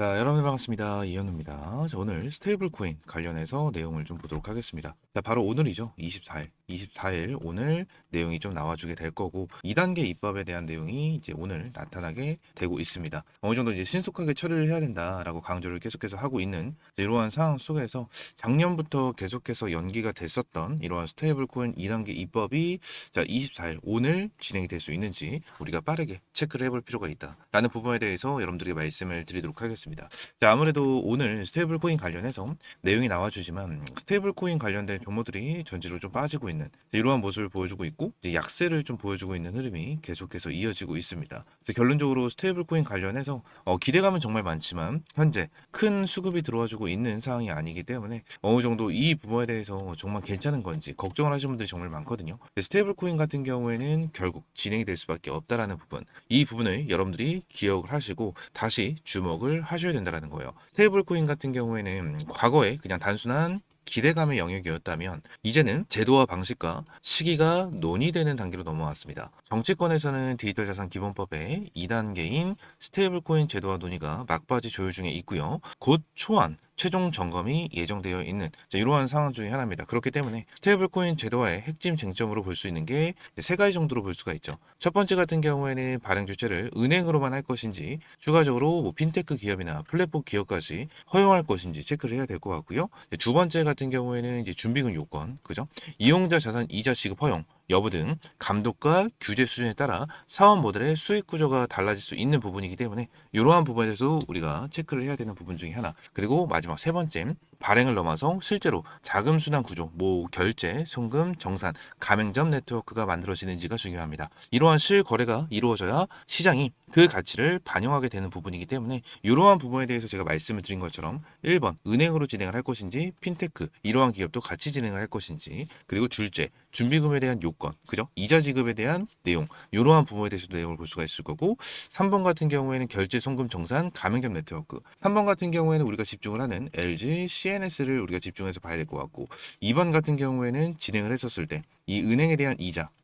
자, 여러분 반갑습니다. 이현우입니다. 자, 오늘 스테이블 코인 관련해서 내용을 좀 보도록 하겠습니다. 자, 바로 오늘이죠. 24일. 24일 오늘 내용이 좀 나와주게 될 거고 2단계 입법에 대한 내용이 이제 오늘 나타나게 되고 있습니다. 어느 정도 이제 신속하게 처리를 해야 된다라고 강조를 계속해서 하고 있는 이러한 상황 속에서 작년부터 계속해서 연기가 됐었던 이러한 스테이블 코인 2단계 입법이 자, 24일 오늘 진행이 될 수 있는지 우리가 빠르게 체크를 해볼 필요가 있다라는 부분에 대해서 여러분들에게 말씀을 드리도록 하겠습니다. 자, 아무래도 오늘 스테이블 코인 관련해서 내용이 나와주지만 스테이블 코인 관련된 종목들이 전지로 좀 빠지고 있는 이러한 모습을 보여주고 있고 이제 약세를 좀 보여주고 있는 흐름이 계속해서 이어지고 있습니다. 그래서 결론적으로 스테이블 코인 관련해서 기대감은 정말 많지만 현재 큰 수급이 들어와주고 있는 상황이 아니기 때문에 어느 정도 이 부분에 대해서 정말 괜찮은 건지 걱정을 하시는 분들이 정말 많거든요. 스테이블 코인 같은 경우에는 결국 진행이 될 수밖에 없다라는 부분, 이 부분을 여러분들이 기억을 하시고 다시 주목을 하셔야 된다는 거예요. 스테이블 코인 같은 경우에는 과거에 그냥 단순한 기대감의 영역이었다면 이제는 제도와 방식과 시기가 논의되는 단계로 넘어왔습니다. 정치권에서는 디지털 자산 기본법의 2단계인 스테이블 코인 제도와 논의가 막바지 조율 중에 있고요. 곧 초안 최종 점검이 예정되어 있는 이러한 상황 중에 하나입니다. 그렇기 때문에 스테이블 코인 제도와의 핵심 쟁점으로 볼 수 있는 게 세 가지 정도로 볼 수가 있죠. 첫 번째 같은 경우에는 발행 주체를 은행으로만 할 것인지 추가적으로 핀테크 기업이나 플랫폼 기업까지 허용할 것인지 체크를 해야 될 것 같고요. 두 번째 같은 경우에는 이제 준비금 요건, 그죠? 이용자 자산 이자 지급 허용 여부 등 감독과 규제 수준에 따라 사업 모델의 수익 구조가 달라질 수 있는 부분이기 때문에 이러한 부분에 대해서 우리가 체크를 해야 되는 부분 중에 하나. 그리고 마지막 세 번째, 발행을 넘어서 실제로 자금 순환 구조, 결제, 송금, 정산, 가맹점 네트워크가 만들어지는지가 중요합니다. 이러한 실거래가 이루어져야 시장이 그 가치를 반영하게 되는 부분이기 때문에 이러한 부분에 대해서 제가 말씀을 드린 것처럼 1번 은행으로 진행을 할 것인지 핀테크 이러한 기업도 같이 진행을 할 것인지, 그리고 둘째 준비금에 대한 요건, 그죠? 이자 지급에 대한 내용, 이러한 부분에 대해서도 내용을 볼 수가 있을 거고, 3번 같은 경우에는 결제, 송금, 정산, 가맹점 네트워크, 3번 같은 경우에는 우리가 집중을 하는 LG, CNS를 우리가 집중해서 봐야 될 것 같고, 2번 같은 경우에는 진행을 했었을 때 이 은행에 대한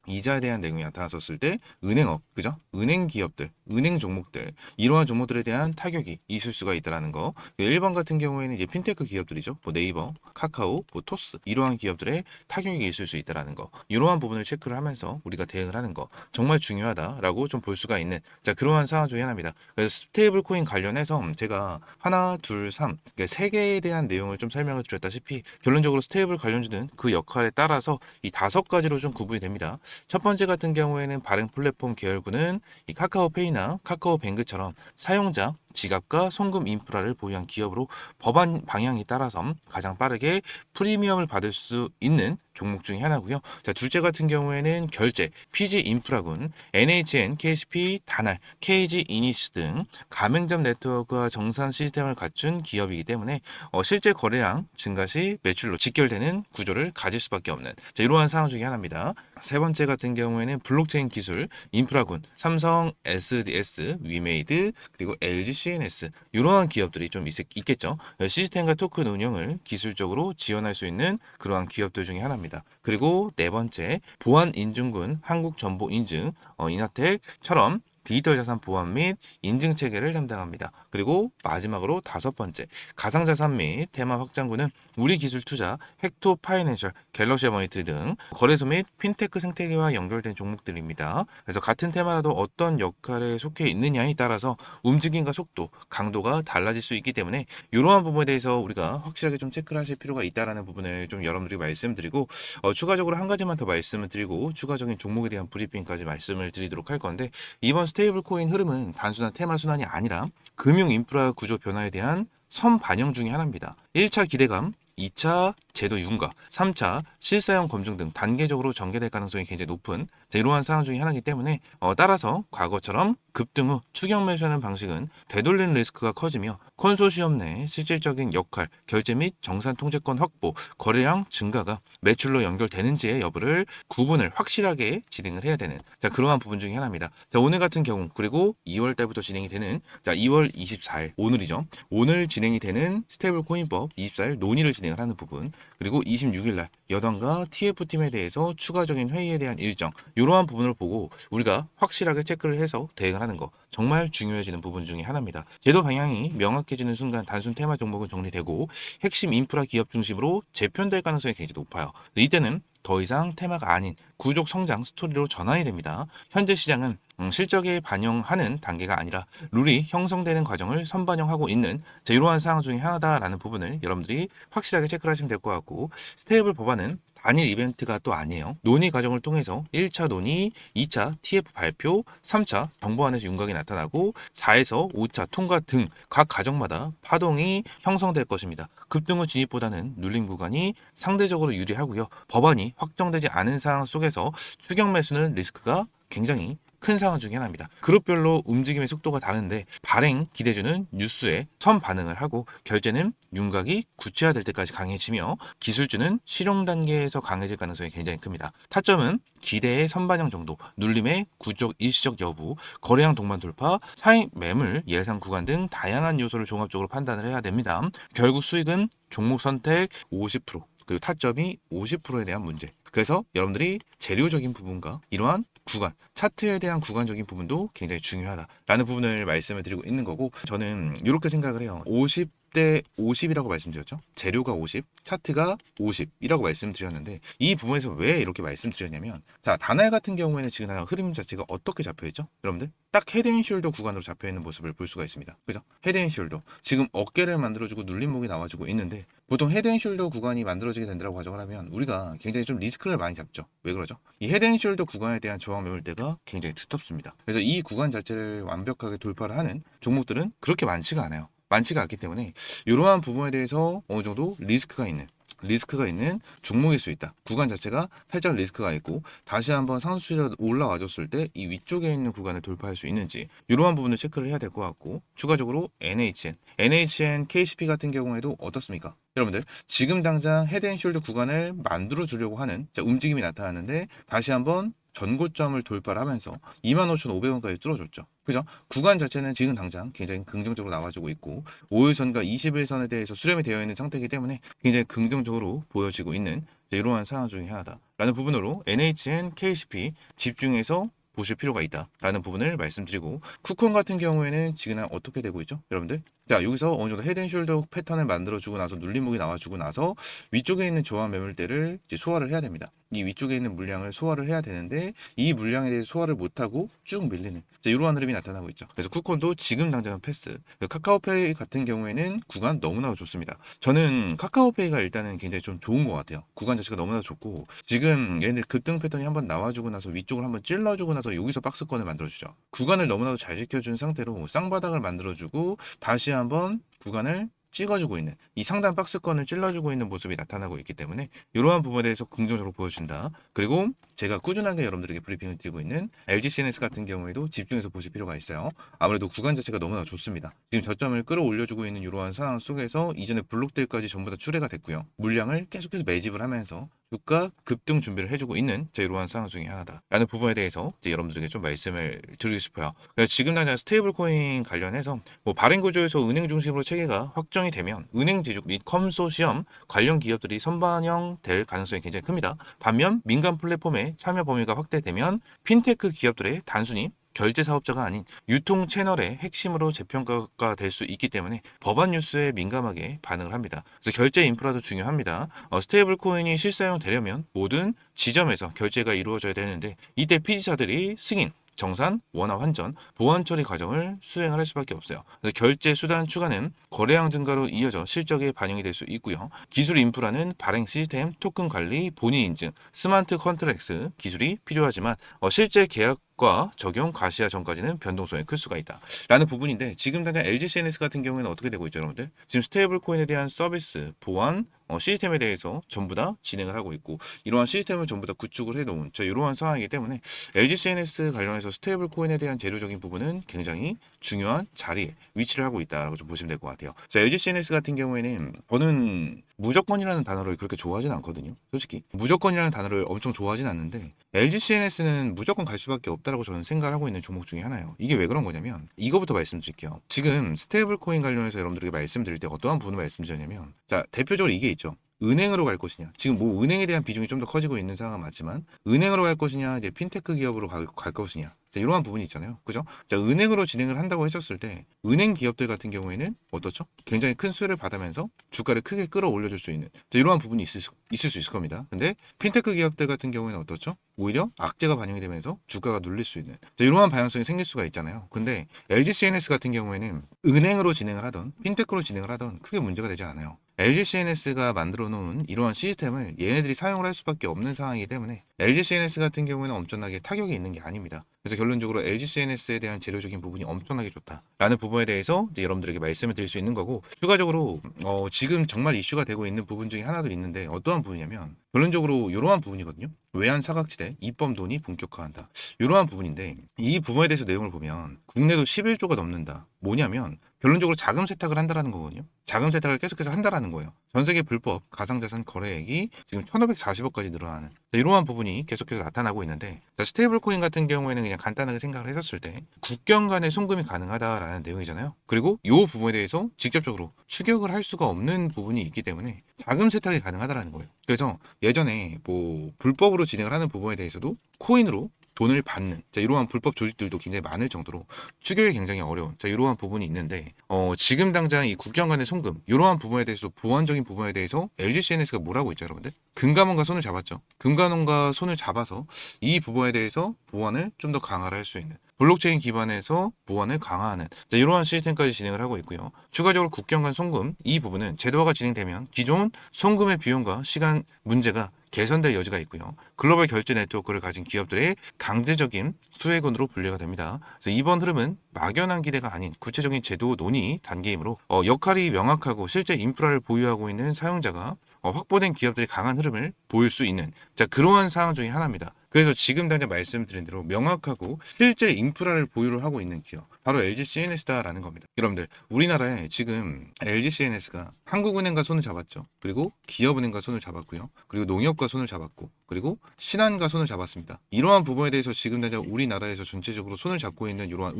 이자에 대한 내용이 나타났었을 때 은행업, 그죠? 은행 기업들, 은행 종목들, 이러한 종목들에 대한 타격이 있을 수가 있다는 거. 1번 같은 경우에는 이제 핀테크 기업들이죠. 네이버, 카카오, 토스 이러한 기업들의 타격이 있을 수 있다는 거. 이러한 부분을 체크를 하면서 우리가 대응을 하는 거 정말 중요하다라고 좀 볼 수가 있는 그러한 상황 중에 하나입니다. 그래서 스테이블 코인 관련해서 제가 하나, 둘, 삼, 세 개에 대한 내용을 좀 설명을 드렸다시피 결론적으로 스테이블 관련주는 그 역할에 따라서 이 5가지로 좀 구분이 됩니다. 첫 번째 같은 경우에는 발행 플랫폼 계열군은 이 카카오페이나 카카오뱅크처럼 사용자 지갑과 송금 인프라를 보유한 기업으로 법안 방향에 따라서 가장 빠르게 프리미엄을 받을 수 있는 종목 중에 하나고요. 자, 둘째 같은 경우에는 결제, PG 인프라군, NHN, KCP, 다날, KG 이니스 등 가맹점 네트워크와 정산 시스템을 갖춘 기업이기 때문에 실제 거래량 증가 시 매출로 직결되는 구조를 가질 수밖에 없는 이러한 상황 중에 하나입니다. 세 번째 같은 경우에는 블록체인 기술, 인프라군, 삼성, SDS, 위메이드, 그리고 LG CNS 이러한 기업들이 좀 있겠죠. 시스템과 토큰 운영을 기술적으로 지원할 수 있는 그러한 기업들 중에 하나입니다. 그리고 네 번째, 보안 인증군, 한국정보인증, 이나텍처럼 디지털 자산 보안 및 인증 체계를 담당합니다. 그리고 마지막으로 다섯 번째, 가상자산 및 테마 확장군은 우리 기술 투자, 헥토 파이낸셜, 갤럭시 머니트 등 거래소 및 핀테크 생태계와 연결된 종목들입니다. 그래서 같은 테마라도 어떤 역할에 속해 있느냐에 따라서 움직임과 속도, 강도가 달라질 수 있기 때문에 이러한 부분에 대해서 우리가 확실하게 좀 체크를 하실 필요가 있다라는 부분을 좀 여러분들이 말씀드리고, 추가적으로 한 가지만 더 말씀을 드리고 추가적인 종목에 대한 브리핑까지 말씀을 드리도록 할 건데, 이번 스테이블 코인 흐름은 단순한 테마 순환이 아니라 금융 인프라 구조 변화에 대한 선반영 중의 하나입니다. 1차 기대감, 2차 제도 윤곽, 3차 실사용 검증 등 단계적으로 전개될 가능성이 굉장히 높은 이러한 상황 중에 하나이기 때문에 따라서 과거처럼 급등 후 추격 매수하는 방식은 되돌리는 리스크가 커지며 컨소시엄 내 실질적인 역할, 결제 및 정산 통제권 확보, 거래량 증가가 매출로 연결되는지의 여부를 구분을 확실하게 진행을 해야 되는 그러한 부분 중에 하나입니다. 오늘 같은 경우, 그리고 2월 달부터 진행이 되는 2월 24일 오늘이죠. 오늘 진행이 되는 스테이블 코인법 24일 논의를 진행을 하는 부분, 그리고 26일 날 여당과 TF팀에 대해서 추가적인 회의에 대한 일정, 이러한 부분을 보고 우리가 확실하게 체크를 해서 대응을 하는 거 정말 중요해지는 부분 중에 하나입니다. 제도 방향이 명확해지는 순간 단순 테마 종목은 정리되고 핵심 인프라 기업 중심으로 재편될 가능성이 굉장히 높아요. 이때는 더 이상 테마가 아닌 구족 성장 스토리로 전환이 됩니다. 현재 시장은 실적에 반영하는 단계가 아니라 룰이 형성되는 과정을 선반영하고 있는 이러한 상황 중에 하나다라는 부분을 여러분들이 확실하게 체크를 하시면 될 것 같고, 스테이블 법안은 단일 이벤트가 또 아니에요. 논의 과정을 통해서 1차 논의, 2차 TF 발표, 3차 정보안에서 윤곽이 나타나고 4에서 5차 통과 등 각 과정마다 파동이 형성될 것입니다. 급등의 진입보다는 눌림 구간이 상대적으로 유리하고요. 법안이 확정되지 않은 상황 속에서 추격 매수는 리스크가 굉장히 큰 상황 중에 하나입니다. 그룹별로 움직임의 속도가 다른데 발행 기대주는 뉴스에 선 반응을 하고 결제는 윤곽이 구체화될 때까지 강해지며 기술주는 실용 단계에서 강해질 가능성이 굉장히 큽니다. 타점은 기대의 선반영 정도, 눌림의 구적 일시적 여부, 거래량 동반 돌파, 사익 매물 예상 구간 등 다양한 요소를 종합적으로 판단을 해야 됩니다. 결국 수익은 종목 선택 50%, 그리고 타점이 50%에 대한 문제. 그래서 여러분들이 재료적인 부분과 이러한 구간, 차트에 대한 구간적인 부분도 굉장히 중요하다라는 부분을 말씀을 드리고 있는 거고, 저는 이렇게 생각을 해요. 50대 50이라고 말씀드렸죠. 재료가 50, 차트가 50이라고 말씀드렸는데 이 부분에서 왜 이렇게 말씀드렸냐면, 자, 다날 같은 경우에는 지금 흐름 자체가 어떻게 잡혀있죠? 여러분들 딱 헤드앤숄더 구간으로 잡혀있는 모습을 볼 수가 있습니다. 그죠? 헤드앤숄더 지금 어깨를 만들어주고 눌림목이 나와주고 있는데, 보통 헤드앤숄더 구간이 만들어지게 된다고 가정을 하면 우리가 굉장히 좀 리스크를 많이 잡죠. 왜 그러죠? 이 헤드앤숄더 구간에 대한 저항 매물대가 굉장히 두텁습니다. 그래서 이 구간 자체를 완벽하게 돌파를 하는 종목들은 그렇게 많지가 않아요. 많지가 않기 때문에 이러한 부분에 대해서 어느 정도 리스크가 있는 종목일 수 있다. 구간 자체가 살짝 리스크가 있고 다시 한번 상수치가 올라와줬을 때 이 위쪽에 있는 구간을 돌파할 수 있는지 이러한 부분을 체크를 해야 될 것 같고, 추가적으로 NHN, KCP 같은 경우에도 어떻습니까? 여러분들 지금 당장 헤드앤숄더 구간을 만들어 주려고 하는 움직임이 나타나는데 다시 한번 전고점을 돌파를 하면서 25,500원까지 뚫어줬죠. 그죠? 구간 자체는 지금 당장 굉장히 긍정적으로 나와주고 있고 5일선과 21선에 대해서 수렴이 되어 있는 상태이기 때문에 굉장히 긍정적으로 보여지고 있는 이러한 상황 중에 하나다라는 부분으로 NHN, KCP 집중해서 보실 필요가 있다라는 부분을 말씀드리고, 쿠폰 같은 경우에는 지금 어떻게 되고 있죠? 여러분들? 자, 여기서 어느 정도 헤드앤숄더 패턴을 만들어주고 나서 눌림목이 나와주고 나서 위쪽에 있는 저항 매물대를 이제 소화를 해야 됩니다. 이 위쪽에 있는 물량을 소화를 해야 되는데 이 물량에 대해서 소화를 못하고 쭉 밀리는 이러한 흐름이 나타나고 있죠. 그래서 쿠폰도 지금 당장은 패스. 카카오페이 같은 경우에는 구간 너무나 좋습니다. 저는 카카오페이가 일단은 굉장히 좀 좋은 것 같아요. 구간 자체가 너무나 좋고 지금 얘네들 급등 패턴이 한번 나와주고 나서 위쪽을 한번 찔러주고 나서 여기서 박스권을 만들어주죠. 구간을 너무나도 잘 지켜준 상태로 쌍바닥을 만들어주고 다시 한번 구간을 찍어주고 있는 이 상단 박스권을 찔러주고 있는 모습이 나타나고 있기 때문에 이러한 부분에 대해서 긍정적으로 보여준다. 그리고 제가 꾸준하게 여러분들에게 브리핑을 드리고 있는 LGCNS 같은 경우에도 집중해서 보실 필요가 있어요. 아무래도 구간 자체가 너무나 좋습니다. 지금 저점을 끌어올려주고 있는 이러한 상황 속에서 이전에 블록들까지 전부 다 출회가 됐고요. 물량을 계속해서 매집을 하면서 주가 급등 준비를 해주고 있는 이러한 상황 중에 하나다라는 부분에 대해서 여러분들에게 좀 말씀을 드리고 싶어요. 지금 당장 스테이블 코인 관련해서 발행 구조에서 은행 중심으로 체계가 확정이 되면 은행 지주 및 컨소시엄 관련 기업들이 선반영될 가능성이 굉장히 큽니다. 반면 민간 플랫폼의 참여 범위가 확대되면 핀테크 기업들의 단순히 결제 사업자가 아닌 유통 채널의 핵심으로 재평가가 될 수 있기 때문에 법안 뉴스에 민감하게 반응을 합니다. 그래서 결제 인프라도 중요합니다. 스테이블 코인이 실사용 되려면 모든 지점에서 결제가 이루어져야 되는데 이때 피지사들이 승인, 정산, 원화 환전, 보안 처리 과정을 수행을 할 수밖에 없어요. 그래서 결제 수단 추가는 거래량 증가로 이어져 실적에 반영이 될 수 있고요. 기술 인프라는 발행 시스템, 토큰 관리, 본인 인증, 스마트 컨트랙트 기술이 필요하지만 실제 계약과 적용 가시화 전까지는 변동성이 클 수가 있다 라는 부분인데, 지금 당장 LGCNS 같은 경우에는 어떻게 되고 있죠, 여러분들? 지금 스테이블 코인에 대한 서비스, 보안, 시스템에 대해서 전부 다 진행을 하고 있고 이러한 시스템을 전부 다 구축을 해놓은 이러한 상황이기 때문에 LGCNS 관련해서 스테이블 코인에 대한 재료적인 부분은 굉장히 중요한 자리에 위치를 하고 있다라고 좀 보시면 될 것 같아요. LGCNS 같은 경우에는 저는 무조건이라는 단어를 그렇게 좋아하진 않거든요. 솔직히 무조건이라는 단어를 엄청 좋아하진 않는데 LGCNS는 무조건 갈 수밖에 없다라고 저는 생각을 하고 있는 종목 중에 하나예요. 이게 왜 그런 거냐면 이거부터 말씀드릴게요. 지금 스테이블 코인 관련해서 여러분들에게 말씀드릴 때 어떠한 부분을 말씀드렸냐면, 자, 대표적으로 이게 있죠. 은행으로 갈 것이냐. 지금 뭐 은행에 대한 비중이 좀 더 커지고 있는 상황은 맞지만 은행으로 갈 것이냐, 이제 핀테크 기업으로 갈 것이냐. 자, 이러한 부분이 있잖아요. 그죠? 자, 은행으로 진행을 한다고 했었을 때 은행 기업들 같은 경우에는 어떻죠? 굉장히 큰 수혜를 받으면서 주가를 크게 끌어올려줄 수 있는, 자, 이러한 부분이 있을 수 있을 겁니다. 근데 핀테크 기업들 같은 경우에는 어떻죠? 오히려 악재가 반영이 되면서 주가가 눌릴 수 있는, 자, 이러한 방향성이 생길 수가 있잖아요. 근데 LGCNS 같은 경우에는 은행으로 진행을 하던 핀테크로 진행을 하던 크게 문제가 되지 않아요. LGCNS가 만들어 놓은 이러한 시스템을 얘네들이 사용을 할 수밖에 없는 상황이기 때문에 LGCNS 같은 경우에는 엄청나게 타격이 있는 게 아닙니다. 그래서 결론적으로 LGCNS에 대한 재료적인 부분이 엄청나게 좋다라는 부분에 대해서 이제 여러분들에게 말씀을 드릴 수 있는 거고, 추가적으로 지금 정말 이슈가 되고 있는 부분 중에 하나도 있는데 어떠한 부분이냐면 결론적으로 이러한 부분이거든요. 외환 사각지대 입법 돈이 본격화한다. 이러한 부분인데 이 부분에 대해서 내용을 보면 국내도 11조가 넘는다. 뭐냐면 결론적으로 자금 세탁을 한다라는 거거든요. 자금 세탁을 계속해서 한다라는 거예요. 전 세계 불법 가상자산 거래액이 지금 1,540억까지 늘어나는, 이러한 부분이 계속해서 나타나고 있는데, 스테이블 코인 같은 경우에는 그냥 간단하게 생각을 해봤을 때 국경 간의 송금이 가능하다라는 내용이잖아요. 그리고 이 부분에 대해서 직접적으로 추격을 할 수가 없는 부분이 있기 때문에 자금 세탁이 가능하다라는 거예요. 그래서 예전에 뭐 불법으로 진행을 하는 부분에 대해서도 코인으로 돈을 받는, 자, 이러한 불법 조직들도 굉장히 많을 정도로 추격이 굉장히 어려운, 자, 이러한 부분이 있는데 지금 당장 이 국경 간의 송금 이러한 부분에 대해서, 보완적인 부분에 대해서 LGCNS가 뭐라고 있죠, 여러분들? 금감원과 손을 잡았죠. 금감원과 손을 잡아서 이 부분에 대해서 보완을 좀 더 강화를 할 수 있는, 블록체인 기반에서 보완을 강화하는, 자, 이러한 시스템까지 진행을 하고 있고요. 추가적으로 국경 간 송금 이 부분은 제도화가 진행되면 기존 송금의 비용과 시간 문제가 개선될 여지가 있고요. 글로벌 결제 네트워크를 가진 기업들의 강제적인 수혜군으로 분류가 됩니다. 그래서 이번 흐름은 막연한 기대가 아닌 구체적인 제도 논의 단계이므로 역할이 명확하고 실제 인프라를 보유하고 있는 사용자가 확보된 기업들이 강한 흐름을 보일 수 있는, 자, 그러한 상황 중에 하나입니다. 그래서 지금 당장 말씀드린 대로 명확하고 실제 인프라를 보유를 하고 있는 기업, 바로 LGCNS다라는 겁니다. 여러분들, 우리나라에 지금 LGCNS가 한국은행과 손을 잡았죠. 그리고 기업은행과 손을 잡았고요. 그리고 농협과 손을 잡았고, 그리고 신한과 손을 잡았습니다. 이러한 부분에 대해서 지금 당장 우리나라에서 전체적으로 손을 잡고 있는 이러한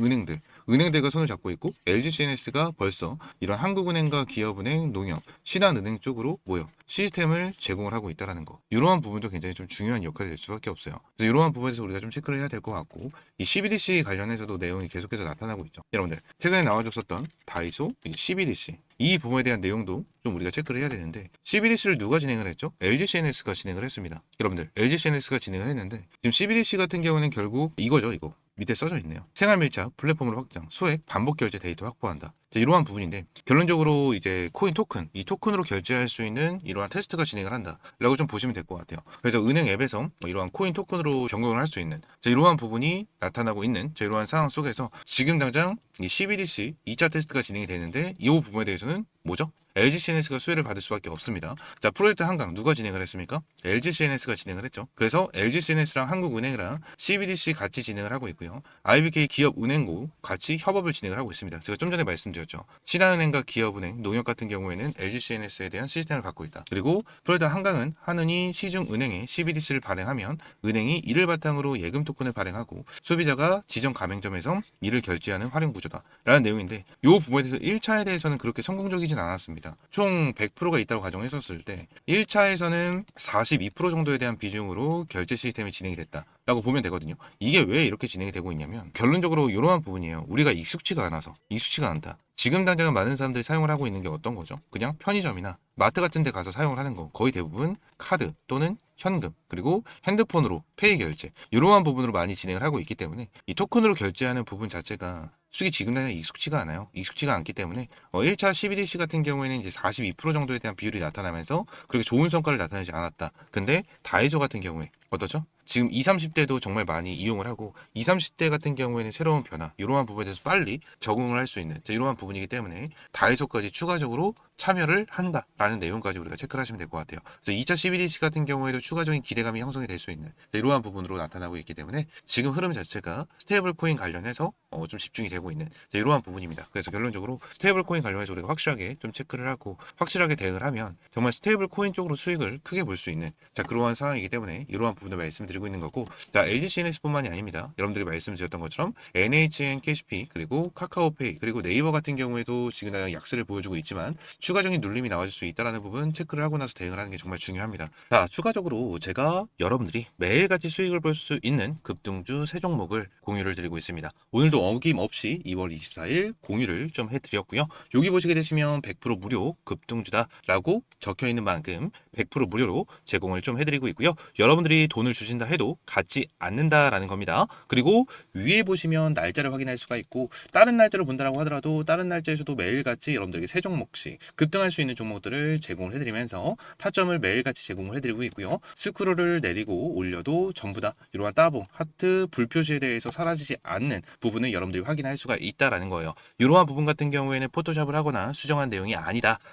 은행들과 손을 잡고 있고, LGCNS가 벌써 이런 한국은행과 기업은행, 농협, 신한은행 쪽으로 모여 시스템을 제공을 하고 있다는 거. 이러한 부분도 굉장히 좀 중요한 역할이 될 수밖에 없어요. 그래서 이러한 부분에서 우리가 좀 체크를 해야 될 것 같고, 이 CBDC 관련해서도 내용이 계속해서 나타나고 있죠. 여러분들, 최근에 나와줬었던 다이소, CBDC 이 부분에 대한 내용도 좀 우리가 체크를 해야 되는데, CBDC를 누가 진행을 했죠? LGCNS가 진행을 했습니다. 여러분들, LGCNS가 진행을 했는데 지금 CBDC 같은 경우는 결국 이거죠, 이거. 밑에 써져 있네요. 생활 밀착 플랫폼으로 확장, 소액 반복 결제 데이터 확보한다. 자, 이러한 부분인데 결론적으로 이제 코인 토큰, 이 토큰으로 결제할 수 있는 이러한 테스트가 진행을 한다라고 좀 보시면 될 것 같아요. 그래서 은행 앱에서 이러한 코인 토큰으로 변경을 할 수 있는, 자, 이러한 부분이 나타나고 있는, 자, 이러한 상황 속에서 지금 당장 이 CBDC 2차 테스트가 진행이 되는데 이 부분에 대해서는 뭐죠? LGCNS가 수혜를 받을 수밖에 없습니다. 자, 프로젝트 한강 누가 진행을 했습니까? LGCNS가 진행을 했죠. 그래서 LGCNS랑 한국은행이랑 CBDC 같이 진행을 하고 있고요. IBK 기업은행고 같이 협업을 진행을 하고 있습니다. 제가 좀 전에 말씀드렸죠. 신한은행과 기업은행, 농협 같은 경우에는 LGCNS에 대한 시스템을 갖고 있다. 그리고 프로젝트 한강은 한은이 시중은행에 CBDC를 발행하면 은행이 이를 바탕으로 예금 토큰을 발행하고 소비자가 지정 가맹점에서 이를 결제하는 활용 구조다. 라는 내용인데 이 부분에 대해서 1차에 대해서는 그렇게 성공적이진 않았습니다. 총 100%가 있다고 가정했었을 때 1차에서는 42% 정도에 대한 비중으로 결제 시스템이 진행이 됐다라고 보면 되거든요. 이게 왜 이렇게 진행이 되고 있냐면 결론적으로 이러한 부분이에요. 우리가 익숙치가 않다. 지금 당장은 많은 사람들이 사용을 하고 있는 게 어떤 거죠? 그냥 편의점이나 마트 같은 데 가서 사용을 하는 거, 거의 대부분 카드 또는 현금, 그리고 핸드폰으로 페이 결제, 이러한 부분으로 많이 진행을 하고 있기 때문에 이 토큰으로 결제하는 부분 자체가 솔직히 지금 당장 익숙치가 않아요. 익숙치가 않기 때문에 1차 CBDC 같은 경우에는 이제 42% 정도에 대한 비율이 나타나면서 그렇게 좋은 성과를 나타내지 않았다. 근데 다이소 같은 경우에 어떠죠? 지금 20, 30대도 정말 많이 이용을 하고 20, 30대 같은 경우에는 새로운 변화, 이러한 부분에 대해서 빨리 적응을 할 수 있는, 이러한 부분이기 때문에 다이소까지 추가적으로 참여를 한다라는 내용까지 우리가 체크를 하시면 될 것 같아요. 그래서 2차 CBDC 같은 경우에도 추가적인 기대감이 형성이 될 수 있는, 이러한 부분으로 나타나고 있기 때문에 지금 흐름 자체가 스테이블 코인 관련해서 좀 집중이 되고 있는, 이러한 부분입니다. 그래서 결론적으로 스테이블 코인 관련해서 우리가 확실하게 좀 체크를 하고 확실하게 대응을 하면 정말 스테이블 코인 쪽으로 수익을 크게 볼 수 있는, 그러한 상황이기 때문에 이러한 부분을 말씀드리고 있는 거고, LGCNS뿐만이 아닙니다. 여러분들이 말씀드렸던 것처럼 NHN 캐시피, 그리고 카카오페이, 그리고 네이버 같은 경우에도 지금 약세를 보여주고 있지만 추가적인 눌림이 나와줄 수 있다는 부분 체크를 하고 나서 대응을 하는 게 정말 중요합니다. 자, 추가적으로 제가 여러분들이 매일같이 수익을 볼 수 있는 급등주 세 종목을 공유를 드리고 있습니다. 오늘도 어김없이 2월 24일 공유를 좀 해드렸고요. 여기 보시게 되시면 100% 무료 급등주다라고 적혀 있는 만큼 100% 무료로 제공을 좀 해드리고 있고요. 여러분들이 돈을 주신다 해도 갖지 않는다라는 겁니다. 그리고 위에 보시면 날짜를 확인할 수가 있고 다른 날짜를 본다라고 하더라도 다른 날짜에서도 매일같이 여러분들에게 세 종목씩 급등할 수 있는 종목들을 제공을 해드리면서 타점을 매일같이 제공을 해드리고 있고요. 스크롤을 내리고 올려도 전부 다 이러한 따봉, 하트, 불표시에 대해서 사라지지 않는 부분을 여러분들이 확인할 수가 있다라는 거예요. 이러한 부분 같은 경우에는 포토샵을 하거나 수정한 내용이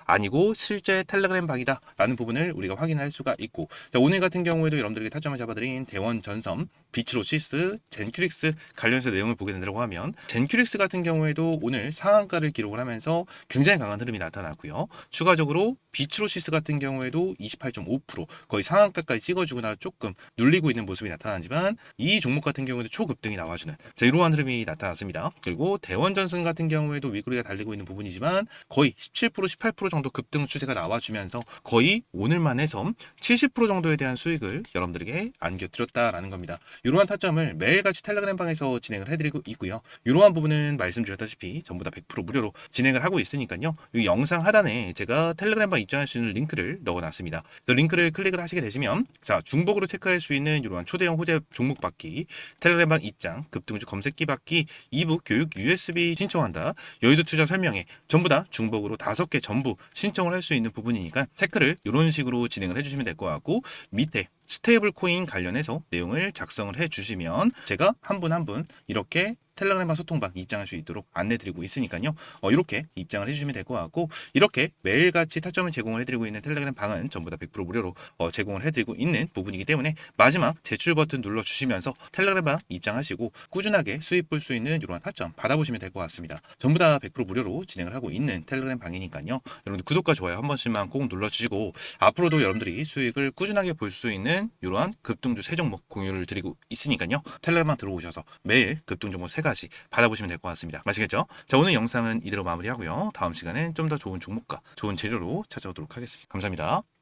아니고 실제 텔레그램 방이다 라는 부분을 우리가 확인할 수가 있고, 자, 오늘 같은 경우에도 여러분들에게 타점을 잡아드린 대원전섬, 비츠로시스, 젠큐릭스 관련해서 내용을 보게 된다고 하면 젠큐릭스 같은 경우에도 오늘 상한가를 기록을 하면서 굉장히 강한 흐름이 나타났고요. 추가적으로 비츠로시스 같은 경우에도 28.5% 거의 상한가까지 찍어주거나 조금 눌리고 있는 모습이 나타나지만 이 종목 같은 경우에도 초급등이 나와주는, 자, 이러한 흐름이 나타났습니다. 그리고 대원전선 같은 경우에도 윗꼬리가 달리고 있는 부분이지만 거의 17% 18% 정도 급등 추세가 나와주면서 거의 오늘만 해서 70% 정도에 대한 수익을 여러분들에게 안겨드렸다라는 겁니다. 이러한 타점을 매일같이 텔레그램 방에서 진행을 해드리고 있고요. 이러한 부분은 말씀드렸다시피 전부 다 100% 무료로 진행을 하고 있으니까요. 이 영상 하단에 제가 텔레그램 방 입장할 수 있는 링크를 넣어놨습니다. 그 링크를 클릭을 하시게 되시면, 자, 중복으로 체크할 수 있는 이러한 초대형 호재 종목 받기, 텔레그램 방 입장, 급등주 검색기 받기, 2부 교육 USB 신청한다, 여의도 투자 설명회, 전부 다 중복으로 5개 전부 신청을 할 수 있는 부분이니까 체크를 이런 식으로 진행을 해주시면 될 것 같고, 밑에 스테이블 코인 관련해서 내용을 작성을 해주시면 제가 한 분 한 분 이렇게 텔레그램 소통방 입장할 수 있도록 안내드리고 있으니까요. 이렇게 입장을 해주시면 될 것 같고, 이렇게 매일같이 타점을 제공을 해드리고 있는 텔레그램 방은 전부 다 100% 무료로 제공을 해드리고 있는 부분이기 때문에 마지막 제출 버튼 눌러주시면서 텔레그램 방 입장하시고 꾸준하게 수익 볼 수 있는 이러한 타점 받아보시면 될 것 같습니다. 전부 다 100% 무료로 진행을 하고 있는 텔레그램 방이니까요. 여러분들 구독과 좋아요 한 번씩만 꼭 눌러주시고 앞으로도 여러분들이 수익을 꾸준하게 볼 수 있는 이러한 급등주 세 종목 공유를 드리고 있으니까요. 텔레그램 방 들어오셔서 매일 급등 종목 3가지 받아보시면 될 것 같습니다. 아시겠죠? 자, 오늘 영상은 이대로 마무리하고요. 다음 시간엔 좀 더 좋은 종목과 좋은 재료로 찾아오도록 하겠습니다. 감사합니다.